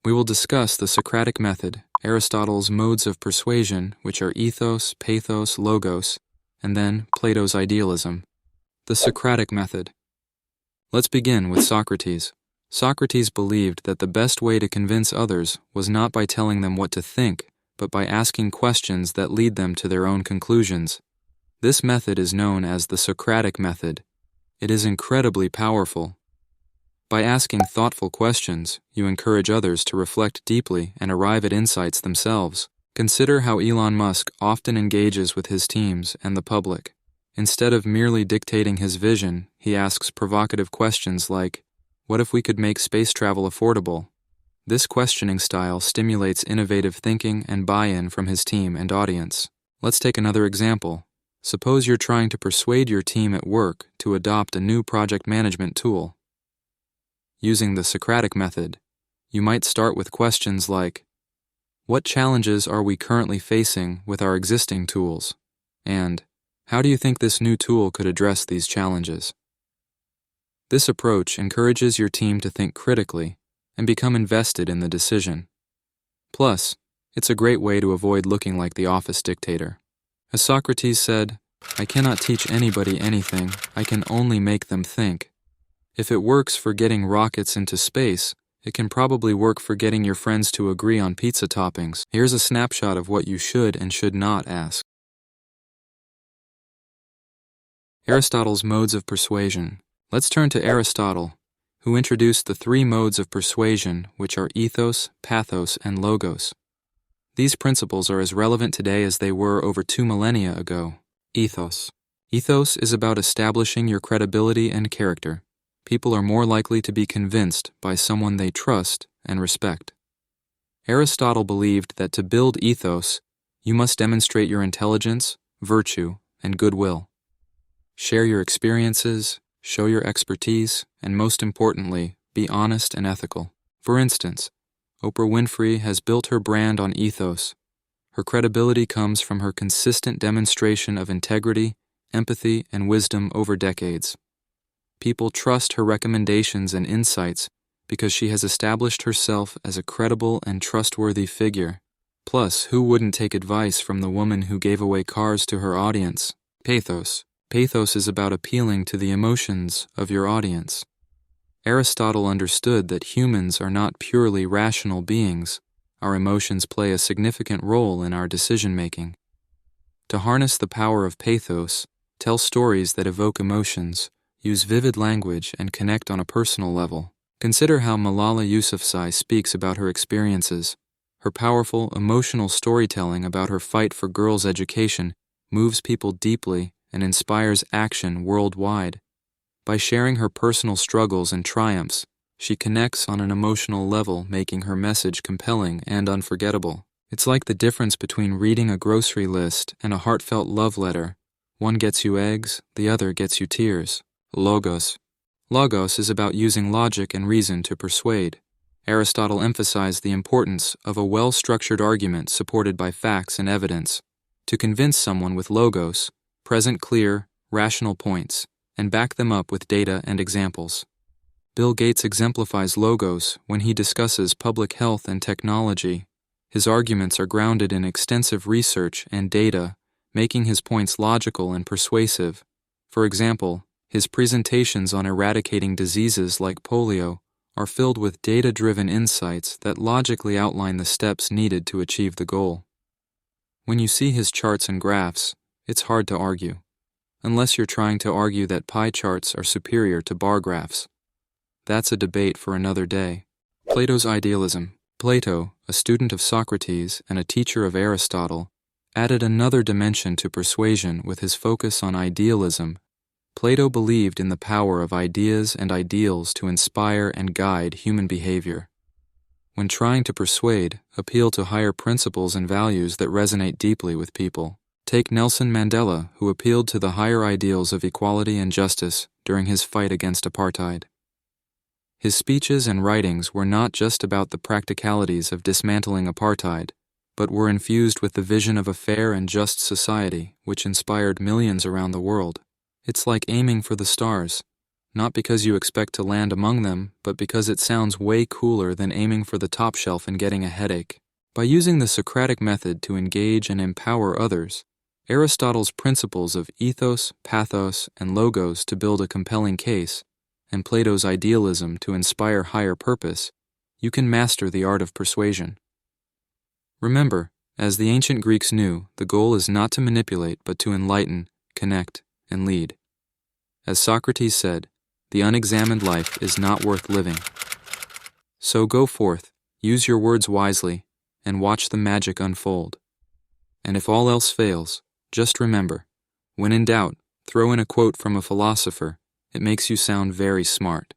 We will discuss the Socratic Method, Aristotle's modes of persuasion, which are ethos, pathos, logos, and then Plato's idealism. The Socratic Method. Let's begin with Socrates. Socrates believed that the best way to convince others was not by telling them what to think, but by asking questions that lead them to their own conclusions. This method is known as the Socratic Method. It is incredibly powerful. By asking thoughtful questions, you encourage others to reflect deeply and arrive at insights themselves. Consider how Elon Musk often engages with his teams and the public. Instead of merely dictating his vision, he asks provocative questions like, "What if we could make space travel affordable?" This questioning style stimulates innovative thinking and buy-in from his team and audience. Let's take another example. Suppose you're trying to persuade your team at work to adopt a new project management tool. Using the Socratic Method, you might start with questions like, "What challenges are we currently facing with our existing tools?" And, "How do you think this new tool could address these challenges?" This approach encourages your team to think critically and become invested in the decision. Plus, it's a great way to avoid looking like the office dictator. As Socrates said, "I cannot teach anybody anything, I can only make them think." If it works for getting rockets into space, it can probably work for getting your friends to agree on pizza toppings. Here's a snapshot of what you should and should not ask. Aristotle's modes of persuasion. Let's turn to Aristotle, who introduced the three modes of persuasion, which are ethos, pathos, and logos. These principles are as relevant today as they were over 2 millennia ago. Ethos. Ethos is about establishing your credibility and character. People are more likely to be convinced by someone they trust and respect. Aristotle believed that to build ethos, you must demonstrate your intelligence, virtue, and goodwill. Share your experiences, show your expertise, and most importantly, be honest and ethical. For instance, Oprah Winfrey has built her brand on ethos. Her credibility comes from her consistent demonstration of integrity, empathy, and wisdom over decades. People trust her recommendations and insights because she has established herself as a credible and trustworthy figure. Plus, who wouldn't take advice from the woman who gave away cars to her audience? Pathos. Pathos is about appealing to the emotions of your audience. Aristotle understood that humans are not purely rational beings. Our emotions play a significant role in our decision-making. To harness the power of pathos, tell stories that evoke emotions, use vivid language, and connect on a personal level. Consider how Malala Yousafzai speaks about her experiences. Her powerful, emotional storytelling about her fight for girls' education moves people deeply and inspires action worldwide. By sharing her personal struggles and triumphs, she connects on an emotional level, making her message compelling and unforgettable. It's like the difference between reading a grocery list and a heartfelt love letter. One gets you eggs, the other gets you tears. Logos. Logos is about using logic and reason to persuade. Aristotle emphasized the importance of a well-structured argument supported by facts and evidence. To convince someone with logos, present clear, rational points, and back them up with data and examples. Bill Gates exemplifies logos when he discusses public health and technology. His arguments are grounded in extensive research and data, making his points logical and persuasive. For example, his presentations on eradicating diseases like polio are filled with data-driven insights that logically outline the steps needed to achieve the goal. When you see his charts and graphs, it's hard to argue, unless you're trying to argue that pie charts are superior to bar graphs. That's a debate for another day. Plato's idealism. Plato, a student of Socrates and a teacher of Aristotle, added another dimension to persuasion with his focus on idealism. Plato believed in the power of ideas and ideals to inspire and guide human behavior. When trying to persuade, appeal to higher principles and values that resonate deeply with people. Take Nelson Mandela, who appealed to the higher ideals of equality and justice during his fight against apartheid. His speeches and writings were not just about the practicalities of dismantling apartheid, but were infused with the vision of a fair and just society which inspired millions around the world. It's like aiming for the stars. not because you expect to land among them, but because it sounds way cooler than aiming for the top shelf and getting a headache. By using the Socratic method to engage and empower others, Aristotle's principles of ethos, pathos, and logos to build a compelling case, and Plato's idealism to inspire higher purpose, you can master the art of persuasion. Remember, as the ancient Greeks knew, the goal is not to manipulate but to enlighten, connect, and lead. As Socrates said, the unexamined life is not worth living. So go forth, use your words wisely, and watch the magic unfold. And if all else fails, just remember, when in doubt, throw in a quote from a philosopher. It makes you sound very smart.